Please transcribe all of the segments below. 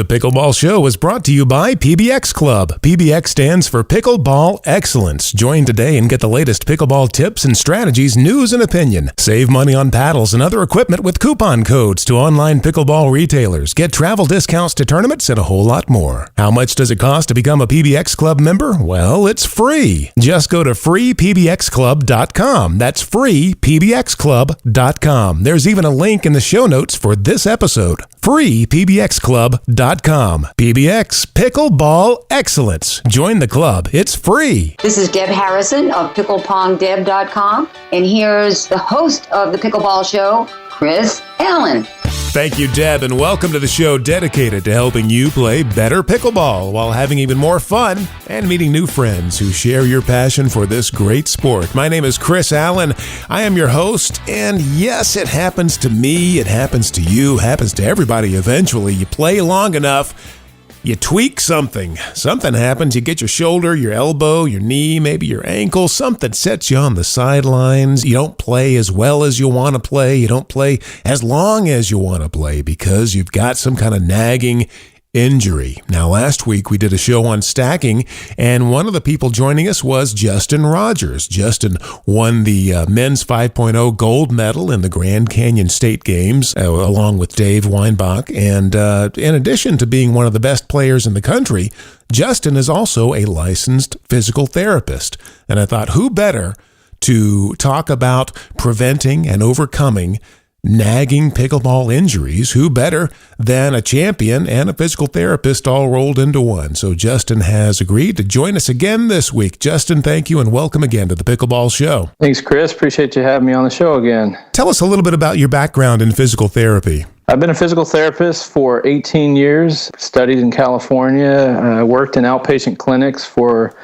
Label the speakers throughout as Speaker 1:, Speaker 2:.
Speaker 1: The Pickleball Show is brought to you by PBX Club. PBX stands for Pickleball Excellence. Join today and get the latest pickleball tips and strategies, news and opinion. Save money on paddles and other equipment with coupon codes to online pickleball retailers. Get travel discounts to tournaments and a whole lot more. How much does it cost to become a PBX Club member? Well, it's free. Just go to freepbxclub.com. That's freepbxclub.com. There's even a link in the show notes for this episode. freepbxclub.com. PBX Pickleball Excellence. Join the club. It's free.
Speaker 2: This is Deb Harrison of picklepongdeb.com, and here's the host of the Pickleball Show, Chris Allen.
Speaker 1: Thank you, Deb, and welcome to the show dedicated to helping you play better pickleball while having even more fun and meeting new friends who share your passion for this great sport. My name is Chris Allen. I am your host, and yes, it happens to me, it happens to you, happens to everybody eventually. You play long enough, you tweak something. Something happens. You get your shoulder, your elbow, your knee, maybe your ankle. Something sets you on the sidelines. You don't play as well as you want to play. You don't play as long as you want to play because you've got some kind of nagging injury. Now, last week we did a show on stacking, and one of the people joining us was Justin Rodgers. Justin won the men's 5.0 gold medal in the Grand Canyon State Games, along with Dave Weinbach. And in addition to being one of the best players in the country, Justin is also a licensed physical therapist. And I thought, who better to talk about preventing and overcoming nagging pickleball injuries? Who better than a champion and a physical therapist all rolled into one? So Justin has agreed to join us again this week. Justin, thank you and welcome again to the Pickleball Show.
Speaker 3: Thanks, Chris. Appreciate you having me on the show again.
Speaker 1: Tell us a little bit about your background in physical therapy.
Speaker 3: I've been a physical therapist for 18 years, studied in California, worked in outpatient clinics for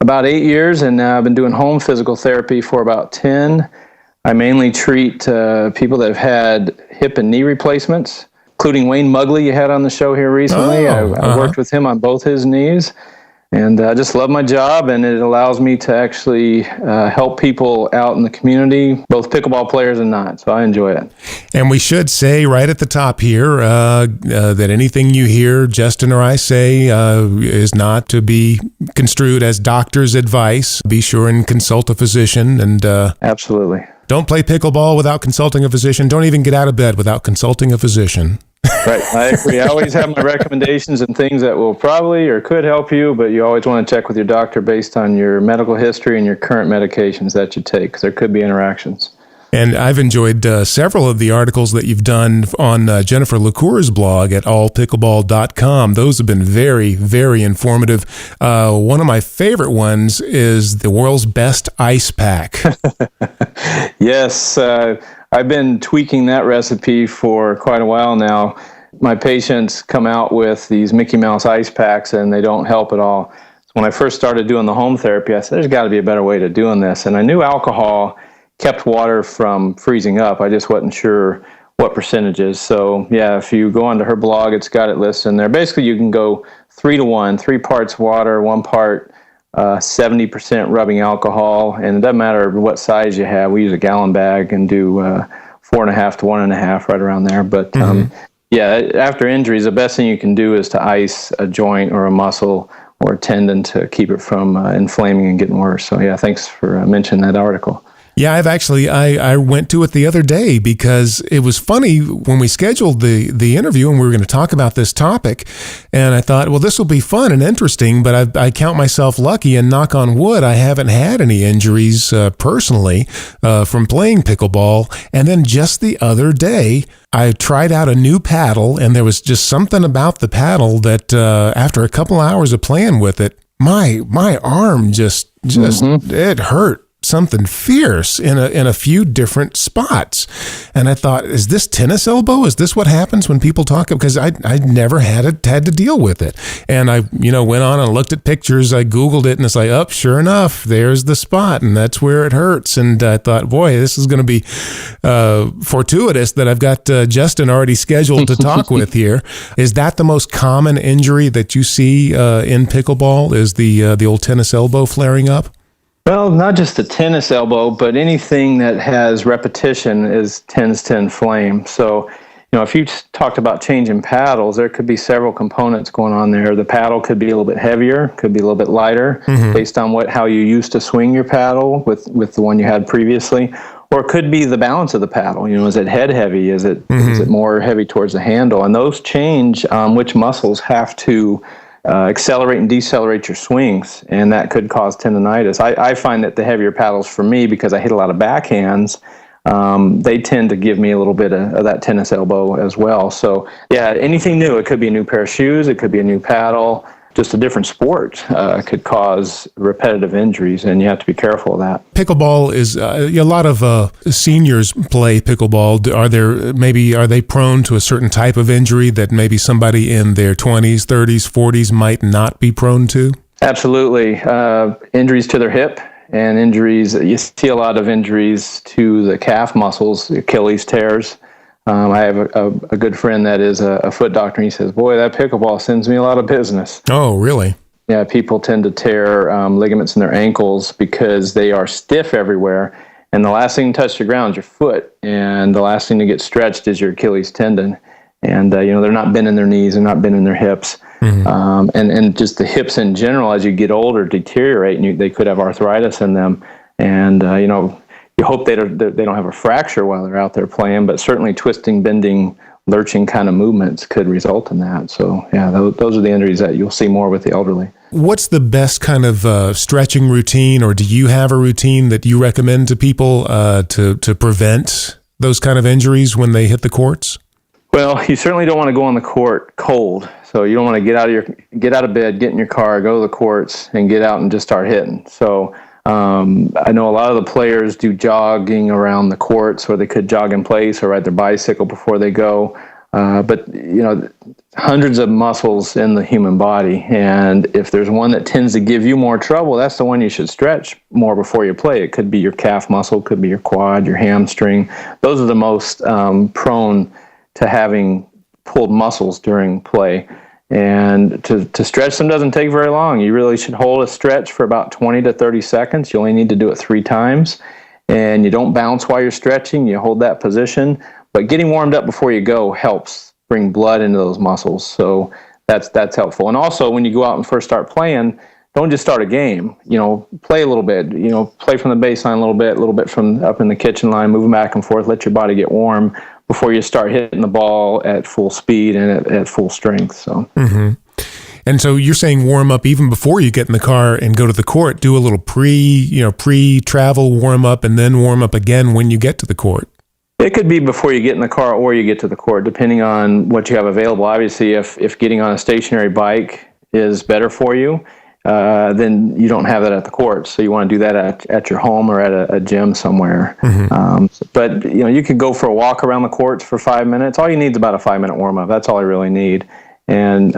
Speaker 3: about 8 years, and now I've been doing home physical therapy for about 10. I mainly treat people that have had hip and knee replacements, including Wayne Mugley you had on the show here recently. I worked with him on both his knees, and I just love my job, and it allows me to actually help people out in the community, both pickleball players and not, so I enjoy it.
Speaker 1: And we should say right at the top here that anything you hear Justin or I say is not to be construed as doctor's advice. Be sure and consult a physician. And
Speaker 3: Absolutely.
Speaker 1: Don't play pickleball without consulting a physician. Don't even get out of bed without consulting a physician.
Speaker 3: Right. I agree. I always have my recommendations and things that will probably or could help you, but you always want to check with your doctor based on your medical history and your current medications that you take, because there could be interactions. And
Speaker 1: I've enjoyed several of the articles that you've done on Jennifer LaCour's blog at allpickleball.com. Those have been very, very informative. One of my favorite ones is the world's best ice pack.
Speaker 3: Yes, I've been tweaking that recipe for quite a while now. My patients come out with these Mickey Mouse ice packs, and they don't help at all. So when I first started doing the home therapy, I said, there's got to be a better way to doing this. And I knew alcohol kept water from freezing up. I just wasn't sure what percentages. So yeah, if you go onto her blog, it's got it listed in there. Basically, you can go 3-to-1, 3 parts water, 1 part 70% rubbing alcohol, and it doesn't matter what size you have. We use a gallon bag and do 4.5 to 1.5, right around there. But yeah, after injuries, the best thing you can do is to ice a joint or a muscle or a tendon to keep it from inflaming and getting worse. So yeah, thanks for mentioning that article.
Speaker 1: Yeah, I went to it the other day because it was funny when we scheduled the interview and we were going to talk about this topic, and I thought, well, this will be fun and interesting, but I count myself lucky, and knock on wood, I haven't had any injuries personally from playing pickleball. And then just the other day, I tried out a new paddle, and there was just something about the paddle that after a couple hours of playing with it, my arm just it hurt something fierce in a few different spots. And I thought, is this tennis elbow? Is this what happens when people talk? Because I never had to deal with it. And I went on and looked at pictures. I Googled it, and it's like, oh, sure enough, there's the spot, and that's where it hurts. And I thought, boy, this is going to be fortuitous that I've got Justin already scheduled to talk with here. Is that the most common injury that you see in pickleball? Is the old tennis elbow flaring up?
Speaker 3: Well, not just the tennis elbow, but anything that has repetition tends to inflame. So if you talked about changing paddles, there could be several components going on there. The paddle could be a little bit heavier, could be a little bit lighter, based on how you used to swing your paddle with the one you had previously. Or it could be the balance of the paddle. Is it head heavy? Is it more heavy towards the handle? And those change which muscles have to accelerate and decelerate your swings, and that could cause tendonitis. I find that the heavier paddles for me, because I hit a lot of backhands, they tend to give me a little bit of that tennis elbow as well. So yeah, anything new. It could be a new pair of shoes. It could be a new paddle. Just a different sport could cause repetitive injuries, and you have to be careful of that.
Speaker 1: Pickleball is a lot of seniors play pickleball. Are they prone to a certain type of injury that maybe somebody in their 20s, 30s, 40s might not be prone to? Absolutely.
Speaker 3: Injuries to their hip. And injuries, you see a lot of injuries to the calf muscles, Achilles tears. I have a good friend that is a foot doctor, and he says, boy, that pickleball sends me a lot of business.
Speaker 1: Oh, really?
Speaker 3: Yeah, people tend to tear ligaments in their ankles because they are stiff everywhere, and the last thing to touch the ground is your foot, and the last thing to get stretched is your Achilles tendon. And, they're not bending their knees, they're not bending their hips. And just the hips in general, as you get older, deteriorate, and they could have arthritis in them. And, you hope they don't have a fracture while they're out there playing, but certainly twisting, bending, lurching kind of movements could result in that. So, yeah, those are the injuries that you'll see more with the elderly.
Speaker 1: What's the best kind of stretching routine, or do you have a routine that you recommend to people to prevent those kind of injuries when they hit the courts?
Speaker 3: Well, you certainly don't want to go on the court cold. So you don't want to get out of bed, get in your car, go to the courts, and get out and just start hitting. So I know a lot of the players do jogging around the courts, or they could jog in place or ride their bicycle before they go. But hundreds of muscles in the human body, and if there's one that tends to give you more trouble, that's the one you should stretch more before you play. It could be your calf muscle, could be your quad, your hamstring. Those are the most prone to having pulled muscles during play. And to stretch them doesn't take very long. You really should hold a stretch for about 20 to 30 seconds. You only need to do it 3 times. And you don't bounce while you're stretching. You hold that position. But getting warmed up before you go helps bring blood into those muscles. So that's helpful. And also, when you go out and first start playing, don't just start a game. Play a little bit. Play from the baseline a little bit from up in the kitchen line, moving back and forth. Let your body get warm before you start hitting the ball at full speed and at full strength. So.
Speaker 1: And so you're saying warm up even before you get in the car and go to the court. Do a little pre-travel warm up, and then warm up again when you get to the court.
Speaker 3: It could be before you get in the car or you get to the court, depending on what you have available. Obviously, if getting on a stationary bike is better for you, then you don't have that at the court. So you want to do that at your home or at a gym somewhere. But you could go for a walk around the courts for 5 minutes. All you need is about a 5-minute warm up. That's all you really need. And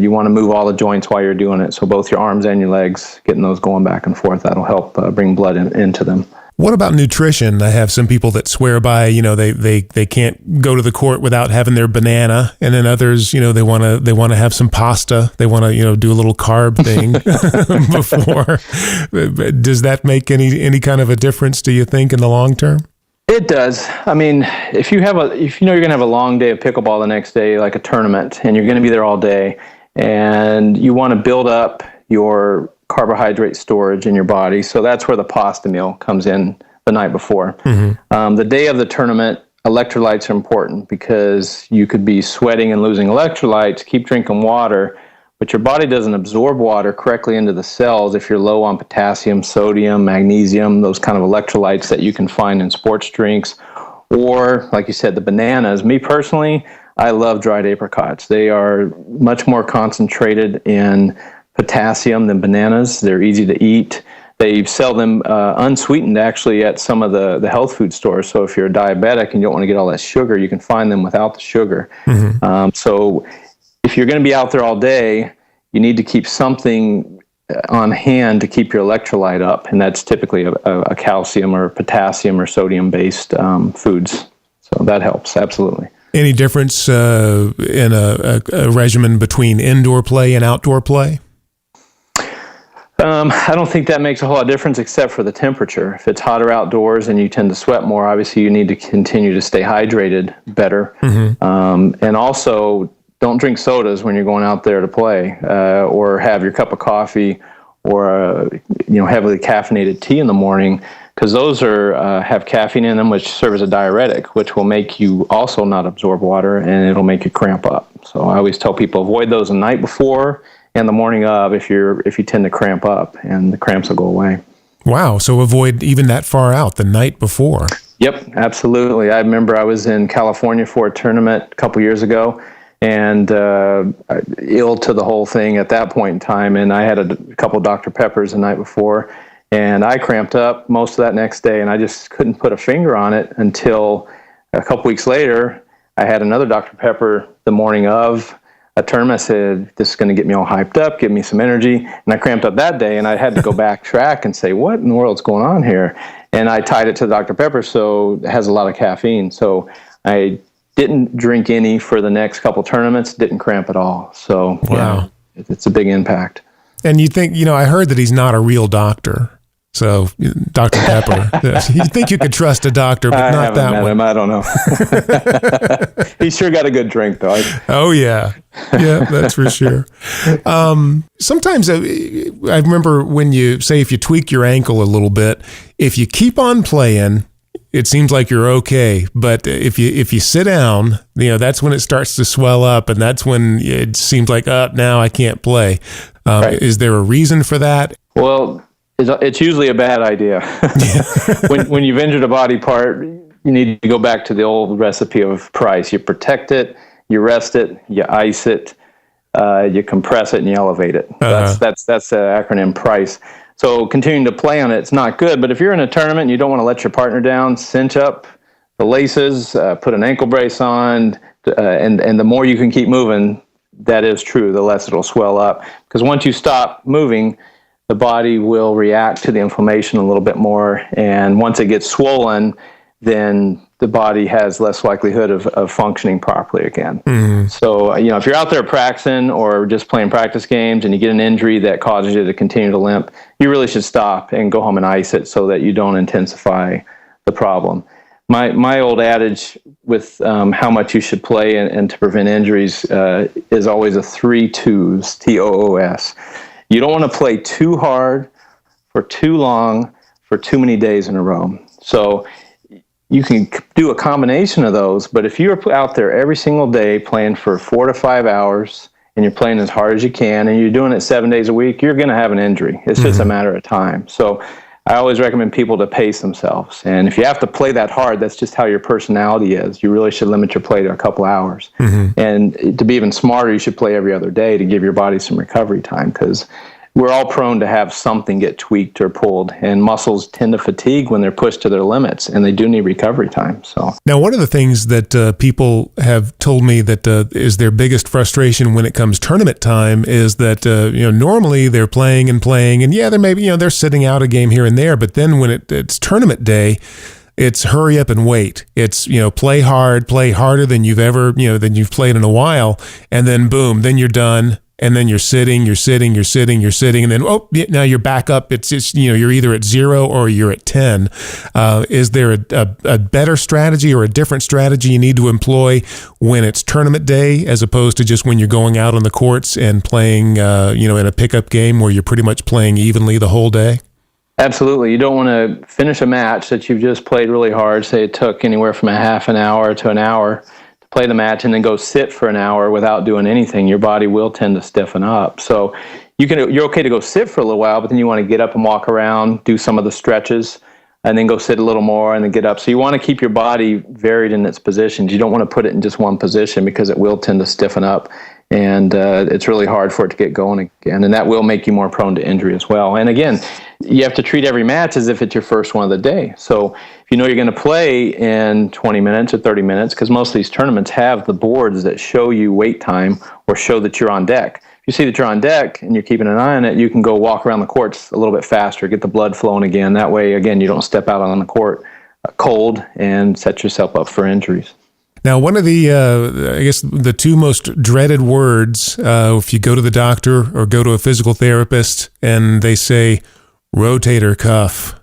Speaker 3: you want to move all the joints while you're doing it. So both your arms and your legs, getting those going back and forth, that'll help bring blood into them.
Speaker 1: What about nutrition? I have some people that swear by, they can't go to the court without having their banana, and then others, they want to have some pasta. They want to, do a little carb thing before. Does that make any kind of a difference, do you think, in the long term?
Speaker 3: It does. I mean, if you know you're going to have a long day of pickleball the next day, like a tournament, and you're going to be there all day, and you want to build up your carbohydrate storage in your body. So that's where the pasta meal comes in the night before. The day of the tournament, electrolytes are important because you could be sweating and losing electrolytes, keep drinking water, but your body doesn't absorb water correctly into the cells if you're low on potassium, sodium, magnesium, those kind of electrolytes that you can find in sports drinks. Or, like you said, the bananas. Me personally, I love dried apricots. They are much more concentrated in potassium than bananas. They're easy to eat. They sell them unsweetened, actually, at some of the health food stores. So if you're a diabetic and you don't want to get all that sugar, you can find them without the sugar. So if you're going to be out there all day, you need to keep something on hand to keep your electrolyte up, and that's typically a calcium or potassium or sodium-based foods. So that helps, absolutely.
Speaker 1: Any difference in a regimen between indoor play and outdoor play?
Speaker 3: I don't think that makes a whole lot of difference except for the temperature. If it's hotter outdoors and you tend to sweat more, obviously you need to continue to stay hydrated better. And also, don't drink sodas when you're going out there to play, or have your cup of coffee or heavily caffeinated tea in the morning, because those have caffeine in them, which serve as a diuretic, which will make you also not absorb water, and it'll make you cramp up. So I always tell people, avoid those the night before and the morning of if you tend to cramp up, and the cramps will go away. Wow.
Speaker 1: So avoid even that far out, the night before.
Speaker 3: Yep, absolutely. I remember I was in California for a tournament a couple years ago, and ill to the whole thing at that point in time. And I had a couple Dr. Peppers the night before, and I cramped up most of that next day, and I just couldn't put a finger on it until a couple weeks later. I had another Dr. Pepper the morning of a tournament. I said, this is going to get me all hyped up, give me some energy. And I cramped up that day, and I had to go backtrack and say, what in the world's going on here? And I tied it to Dr. Pepper, so it has a lot of caffeine. So I didn't drink any for the next couple tournaments, didn't cramp at all. So
Speaker 1: wow.
Speaker 3: Yeah, it's a big impact.
Speaker 1: And you think, I heard that he's not a real doctor. So, Dr. Pepper, you think you could trust a doctor, but not that one.
Speaker 3: Him. I don't know. He sure got a good drink, though.
Speaker 1: Oh, yeah. Yeah, that's for sure. Sometimes I remember when if you tweak your ankle a little bit, if you keep on playing, it seems like you're okay. But if you sit down, that's when it starts to swell up, and that's when it seems like, now I can't play. Right. Is there a reason for that?
Speaker 3: Well, it's usually a bad idea. When you've injured a body part, you need to go back to the old recipe of Price. You protect it, you rest it, you ice it, you compress it, and you elevate it. That's the acronym Price. So continuing to play on it's not good. But if you're in a tournament and you don't want to let your partner down, cinch up the laces, put an ankle brace on, and the more you can keep moving, that is true, the less it'll swell up. Because once you stop moving, the body will react to the inflammation a little bit more. And once it gets swollen, then the body has less likelihood of functioning properly again. Mm-hmm. So, if you're out there practicing or just playing practice games and you get an injury that causes you to continue to limp, you really should stop and go home and ice it so that you don't intensify the problem. My old adage with how much you should play and to prevent injuries is always a 3 2s, TOOS. You don't want to play too hard for too long for too many days in a row. So you can do a combination of those, but if you're out there every single day playing for 4 to 5 hours and you're playing as hard as you can and you're doing it 7 days a week, you're going to have an injury. It's just a matter of time. So I always recommend people to pace themselves. And if you have to play that hard, that's just how your personality is. You really should limit your play to a couple hours. Mm-hmm. And to be even smarter, you should play every other day to give your body some recovery time, because we're all prone to have something get tweaked or pulled, and muscles tend to fatigue when they're pushed to their limits, and they do need recovery time. So
Speaker 1: now, one of the things that people have told me that is their biggest frustration when it comes tournament time is that normally they're playing, and yeah, they're maybe they're sitting out a game here and there, but then when it's tournament day, it's hurry up and wait. It's play hard, play harder than you've ever than you've played in a while, and then boom, then you're done. And then you're sitting, and then now you're back up. It's you're either at 0 or you're at 10. Is there a better strategy or a different strategy you need to employ when it's tournament day, as opposed to just when you're going out on the courts and playing, in a pickup game where you're pretty much playing evenly the whole day?
Speaker 3: Absolutely. You don't want to finish a match that you've just played really hard. Say it took anywhere from a half an hour to an hour. Play the match and then go sit for an hour without doing anything. Your body will tend to stiffen up. So you're okay to go sit for a little while, but then you want to get up and walk around, do some of the stretches, and then go sit a little more and then get up. So you want to keep your body varied in its positions. You don't want to put it in just one position, because it will tend to stiffen up, and it's really hard for it to get going again. And that will make you more prone to injury as well. And again, you have to treat every match as if it's your first one of the day. So if you're going to play in 20 minutes or 30 minutes, because most of these tournaments have the boards that show you wait time or show that you're on deck. If you see that you're on deck and you're keeping an eye on it, you can go walk around the courts a little bit faster, get the blood flowing again. That way, again, you don't step out on the court cold and set yourself up for injuries.
Speaker 1: Now, one of the, I guess, the two most dreaded words, if you go to the doctor or go to a physical therapist and they say rotator cuff,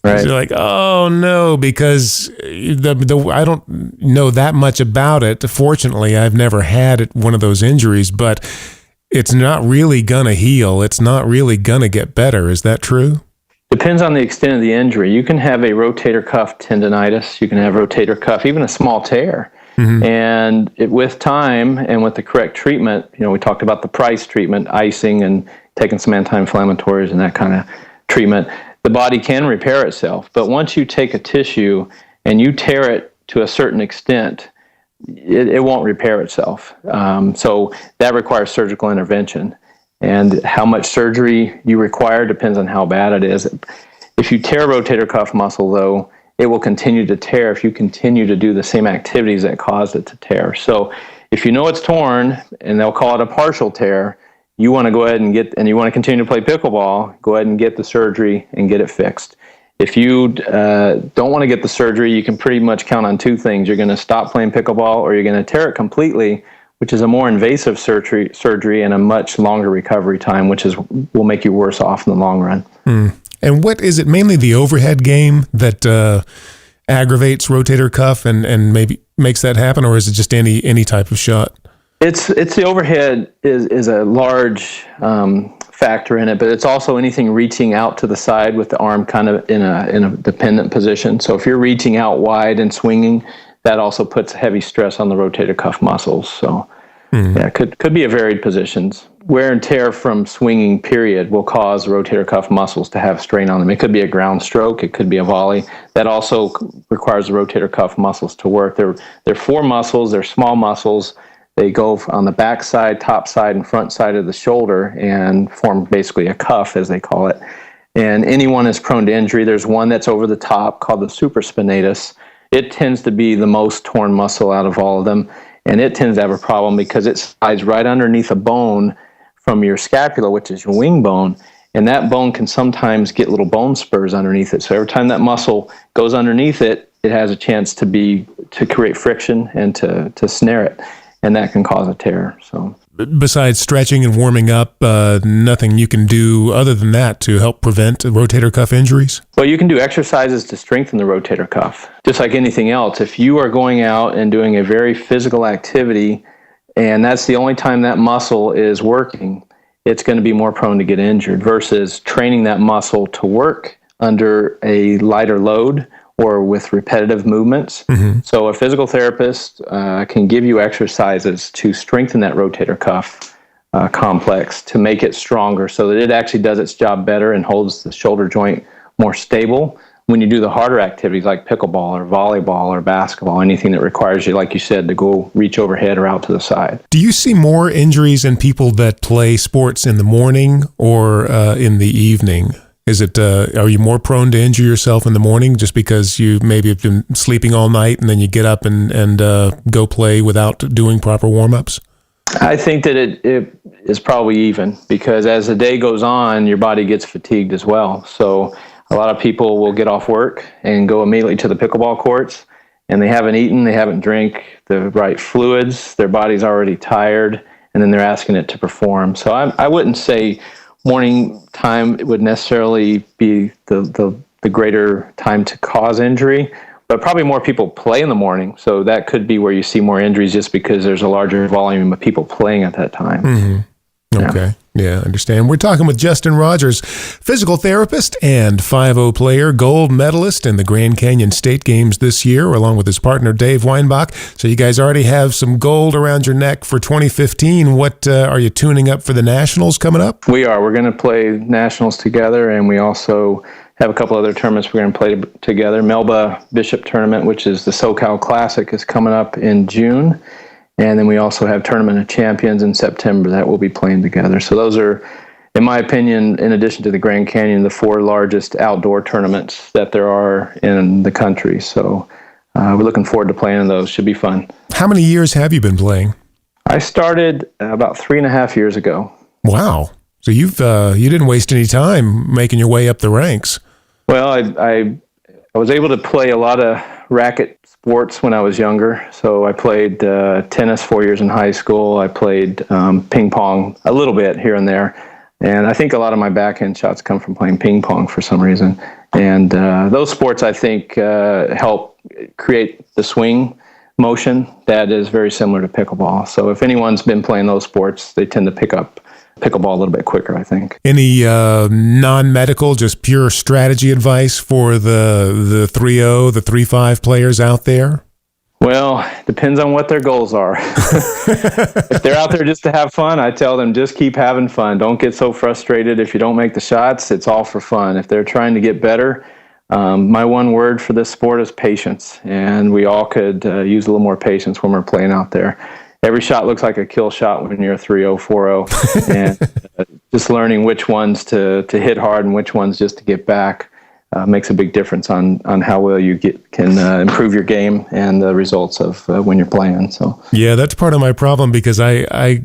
Speaker 1: right? You're like, oh no, because I don't know that much about it. Fortunately, I've never had one of those injuries, but it's not really gonna heal. It's not really gonna get better. Is that true?
Speaker 3: Depends on the extent of the injury. You can have a rotator cuff tendonitis. You can have rotator cuff, even a small tear. Mm-hmm. And with time and with the correct treatment, we talked about the Price treatment, icing and taking some anti-inflammatories and that kind of treatment, the body can repair itself. But once you take a tissue and you tear it to a certain extent, it won't repair itself. So that requires surgical intervention. And how much surgery you require depends on how bad it is. If you tear rotator cuff muscle, though, it will continue to tear if you continue to do the same activities that caused it to tear. So if you know it's torn, and they'll call it a partial tear, you want to go ahead and you want to continue to play pickleball, go ahead and get the surgery and get it fixed. If you don't want to get the surgery, you can pretty much count on two things. You're going to stop playing pickleball, or you're going to tear it completely, which is a more invasive surgery and a much longer recovery time, which will make you worse off in the long run.
Speaker 1: Mm. And what is it, mainly the overhead game that aggravates rotator cuff and maybe makes that happen, or is it just any type of shot?
Speaker 3: It's the overhead is a large factor in it, but it's also anything reaching out to the side with the arm kind of in a dependent position. So if you're reaching out wide and swinging, that also puts heavy stress on the rotator cuff muscles. So yeah, could be a varied positions. Wear and tear from swinging period will cause rotator cuff muscles to have strain on them. It could be a ground stroke. It could be a volley. That also requires the rotator cuff muscles to work. They're four muscles. They're small muscles. They go on the back side, top side, and front side of the shoulder and form basically a cuff, as they call it. And anyone is prone to injury. There's one that's over the top called the supraspinatus. It tends to be the most torn muscle out of all of them. And it tends to have a problem because it slides right underneath a bone from your scapula, which is your wing bone. And that bone can sometimes get little bone spurs underneath it. So every time that muscle goes underneath it, it has a chance to create friction and to snare it. And that can cause a tear. So,
Speaker 1: besides stretching and warming up, nothing you can do other than that to help prevent rotator cuff injuries?
Speaker 3: Well, you can do exercises to strengthen the rotator cuff. Just like anything else, if you are going out and doing a very physical activity, and that's the only time that muscle is working, it's going to be more prone to get injured versus training that muscle to work under a lighter load or with repetitive movements. Mm-hmm. So a physical therapist can give you exercises to strengthen that rotator cuff complex to make it stronger so that it actually does its job better and holds the shoulder joint more stable when you do the harder activities like pickleball or volleyball or basketball, anything that requires you, like you said, to go reach overhead or out to the side.
Speaker 1: Do you see more injuries in people that play sports in the morning or in the evening? Is it, are you more prone to injure yourself in the morning just because you maybe have been sleeping all night and then you get up and go play without doing proper warm-ups?
Speaker 3: I think that it is probably even because as the day goes on, your body gets fatigued as well. So a lot of people will get off work and go immediately to the pickleball courts, and they haven't eaten, they haven't drank the right fluids, their body's already tired, and then they're asking it to perform. So I wouldn't say morning time would necessarily be the greater time to cause injury, but probably more people play in the morning. So that could be where you see more injuries just because there's a larger volume of people playing at that time.
Speaker 1: Mm-hmm. Okay. Yeah, I understand. We're talking with Justin Rodgers, physical therapist and 5-0 player, gold medalist in the Grand Canyon State Games this year, along with his partner, Dave Weinbach. So you guys already have some gold around your neck for 2015. What are you tuning up for the Nationals coming up?
Speaker 3: We are. We're going to play Nationals together, and we also have a couple other tournaments we're going to play together. Melba Bishop Tournament, which is the SoCal Classic, is coming up in June. And then we also have Tournament of Champions in September that we'll be playing together. So those are, in my opinion, in addition to the Grand Canyon, the 4 largest outdoor tournaments that there are in the country. So we're looking forward to playing in those. Should be fun.
Speaker 1: How many years have you been playing?
Speaker 3: I started about 3.5 years ago.
Speaker 1: Wow. So you didn't waste any time making your way up the ranks.
Speaker 3: Well, I was able to play a lot of racket sports when I was younger. So I played tennis 4 years in high school. I played ping pong a little bit here and there. And I think a lot of my backhand shots come from playing ping pong for some reason. And those sports, I think, help create the swing motion that is very similar to pickleball. So if anyone's been playing those sports, they tend to pick up pickleball a little bit quicker, I think.
Speaker 1: Any non-medical, just pure strategy advice for the 3-0, the 3-5 players out there?
Speaker 3: Well, depends on what their goals are. If they're out there just to have fun, I tell them just keep having fun. Don't get so frustrated if you don't make the shots. It's all for fun. If they're trying to get better, my one word for this sport is patience. And we all could use a little more patience when we're playing out there. Every shot looks like a kill shot when you're 3-0, 4-0. And just learning which ones to hit hard and which ones just to get back makes a big difference on how well you can improve your game and the results of when you're playing. So
Speaker 1: yeah, that's part of my problem, because I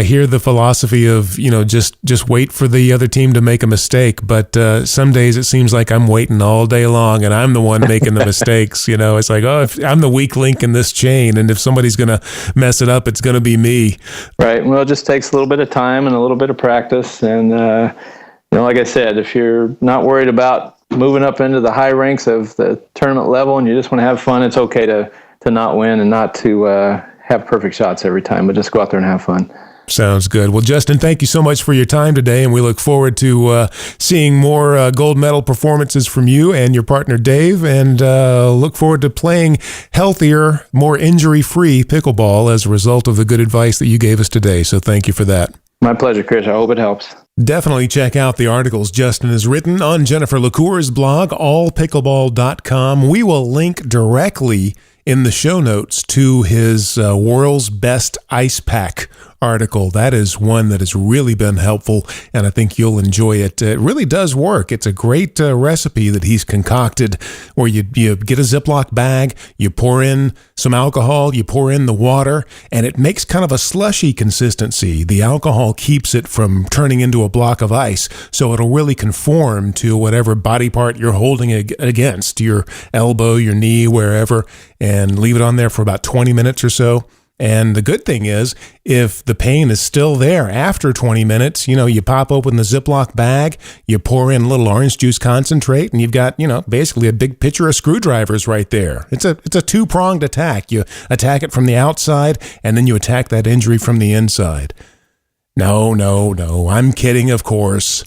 Speaker 1: hear the philosophy of just wait for the other team to make a mistake, but some days it seems like I'm waiting all day long and I'm the one making the mistakes. It's like, if I'm the weak link in this chain, and if somebody's gonna mess it up, it's gonna be me.
Speaker 3: Right. Well, it just takes a little bit of time and a little bit of practice, and like I said, if you're not worried about moving up into the high ranks of the tournament level and you just want to have fun, it's okay to not win and not to have perfect shots every time, but just go out there and have fun.
Speaker 1: Sounds good. Well, Justin, thank you so much for your time today, and we look forward to seeing more gold medal performances from you and your partner Dave, and look forward to playing healthier, more injury-free pickleball as a result of the good advice that you gave us today. So thank you for that.
Speaker 3: My pleasure, Chris. I hope it helps.
Speaker 1: Definitely check out the articles Justin has written on Jennifer LaCour's blog, allpickleball.com. We will link directly in the show notes to his World's Best Ice Pack article. That is one that has really been helpful, and I think you'll enjoy it. It really does work. It's a great recipe that he's concocted, where you get a Ziploc bag, you pour in some alcohol, you pour in the water, and it makes kind of a slushy consistency. The alcohol keeps it from turning into a block of ice, so it'll really conform to whatever body part you're holding against, your elbow, your knee, wherever, and leave it on there for about 20 minutes or so. And the good thing is, if the pain is still there after 20 minutes, you pop open the Ziploc bag, you pour in a little orange juice concentrate, and you've got, basically a big pitcher of screwdrivers right there. It's a two-pronged attack. You attack it from the outside, and then you attack that injury from the inside. No, I'm kidding, of course,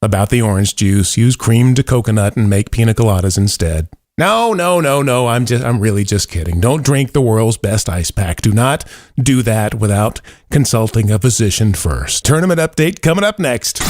Speaker 1: about the orange juice. Use creamed coconut and make pina coladas instead. No, I'm really just kidding. Don't drink the world's best ice pack. Do not do that without consulting a physician first. Tournament update coming up next.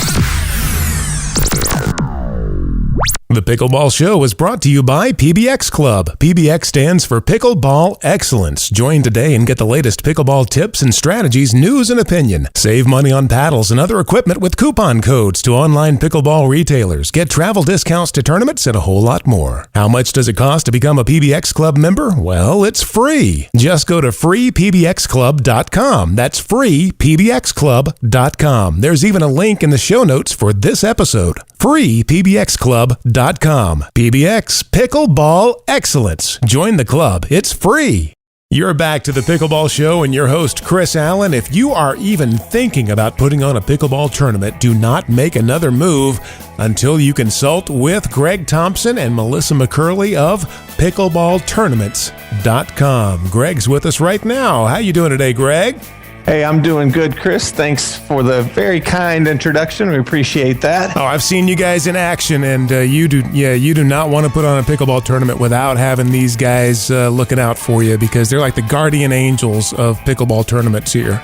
Speaker 1: The Pickleball Show is brought to you by PBX Club. PBX stands for Pickleball Excellence. Join today and get the latest pickleball tips and strategies, news and opinion. Save money on paddles and other equipment with coupon codes to online pickleball retailers. Get travel discounts to tournaments and a whole lot more. How much does it cost to become a PBX Club member? Well, it's free. Just go to freepbxclub.com. That's freepbxclub.com. There's even a link in the show notes for this episode. freepbxclub.com. PBX Pickleball Excellence. Join the club. It's free. You're back to the Pickleball Show and your host, Chris Allen. If you are even thinking about putting on a pickleball tournament, do not make another move until you consult with Greg Thompson and Melissa McCurley of pickleballtournaments.com. Greg's with us right now. How you doing today, Greg?
Speaker 4: Hey, I'm doing good, Chris. Thanks for the very kind introduction. We appreciate that.
Speaker 1: Oh, I've seen you guys in action, and you do not want to put on a pickleball tournament without having these guys looking out for you, because they're like the guardian angels of pickleball tournaments here.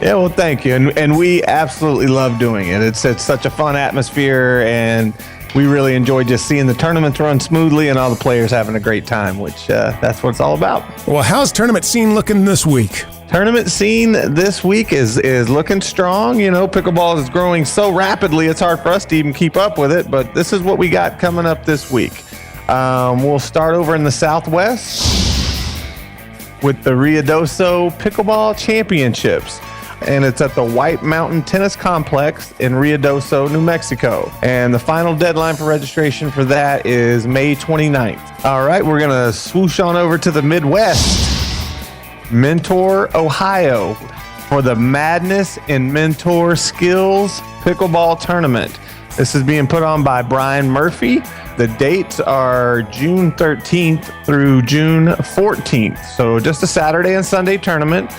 Speaker 4: Yeah, well, thank you. And we absolutely love doing it. It's such a fun atmosphere, and we really enjoy just seeing the tournaments run smoothly and all the players having a great time, which that's what it's all about.
Speaker 1: Well, how's tournament scene looking this week?
Speaker 4: Tournament scene this week is looking strong. Pickleball is growing so rapidly, it's hard for us to even keep up with it, but this is what we got coming up this week. We'll start over in the Southwest with the Ruidoso Pickleball Championships. and it's at the White Mountain Tennis Complex in Ruidoso, New Mexico. And the final deadline for registration for that is May 29th. All right, we're going to swoosh on over to the Midwest, Mentor, Ohio, for the Madness in Mentor Skills Pickleball Tournament. This is being put on by Brian Murphy. The dates are June 13th through June 14th. So just a Saturday and Sunday tournament.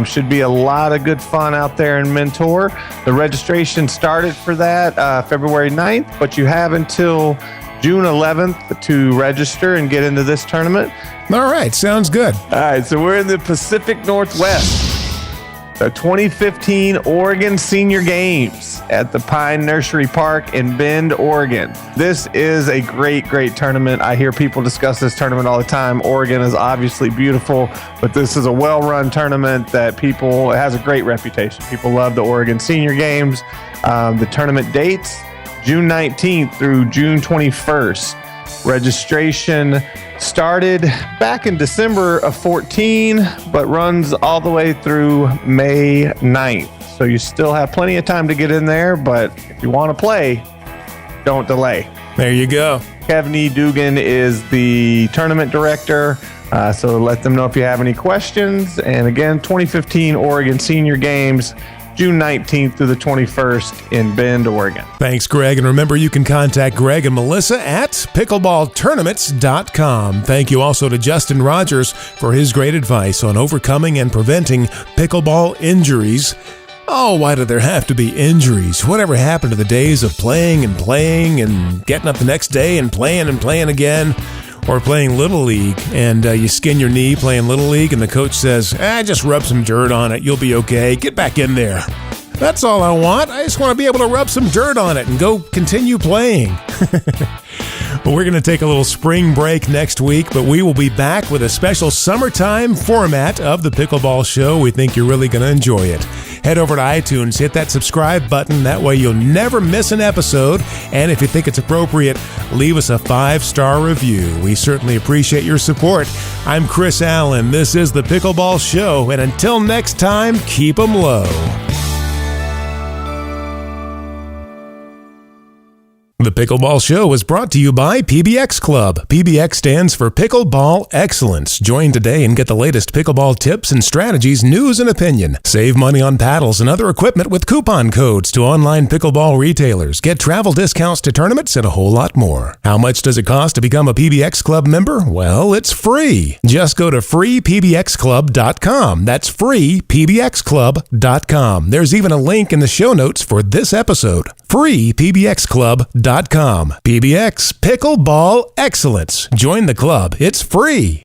Speaker 4: Should be a lot of good fun out there in Mentor. The registration started for that February 9th, but you have until June 11th to register and get into this tournament.
Speaker 1: All right, sounds good.
Speaker 4: All right, so we're in the Pacific Northwest. The 2015 Oregon Senior Games at the Pine Nursery Park in Bend, Oregon. This is a great tournament. I hear people discuss this tournament all the time. Oregon is obviously beautiful, but this is a well-run tournament that it has a great reputation. People love the Oregon Senior Games. The tournament dates, June 19th through June 21st. Registration started back in December of 14, but runs all the way through May 9th. So you still have plenty of time to get in there, but if you want to play, don't delay.
Speaker 1: There you go.
Speaker 4: Kevin E. Dugan is the tournament director. So let them know if you have any questions. And again, 2015 Oregon Senior Games, June 19th through the 21st in Bend, Oregon.
Speaker 1: Thanks, Greg. And remember, you can contact Greg and Melissa at pickleballtournaments.com. Thank you also to Justin Rodgers for his great advice on overcoming and preventing pickleball injuries. Oh, why do there have to be injuries? Whatever happened to the days of playing and getting up the next day and playing again? Or playing Little League, and you skin your knee playing Little League, and the coach says, just rub some dirt on it. You'll be okay. Get back in there. That's all I want. I just want to be able to rub some dirt on it and go continue playing. Well, we're going to take a little spring break next week, but we will be back with a special summertime format of the Pickleball Show. We think you're really going to enjoy it. Head over to iTunes, hit that subscribe button. That way you'll never miss an episode. And if you think it's appropriate, leave us a 5-star review. We certainly appreciate your support. I'm Chris Allen. This is the Pickleball Show. And until next time, keep 'em low. The Pickleball Show is brought to you by PBX Club. PBX stands for Pickleball Excellence. Join today and get the latest pickleball tips and strategies, news and opinion. Save money on paddles and other equipment with coupon codes to online pickleball retailers. Get travel discounts to tournaments and a whole lot more. How much does it cost to become a PBX Club member? Well, it's free. Just go to freepbxclub.com. That's freepbxclub.com. There's even a link in the show notes for this episode. freepbxclub.com. PBX Pickleball Excellence. Join the club. It's free.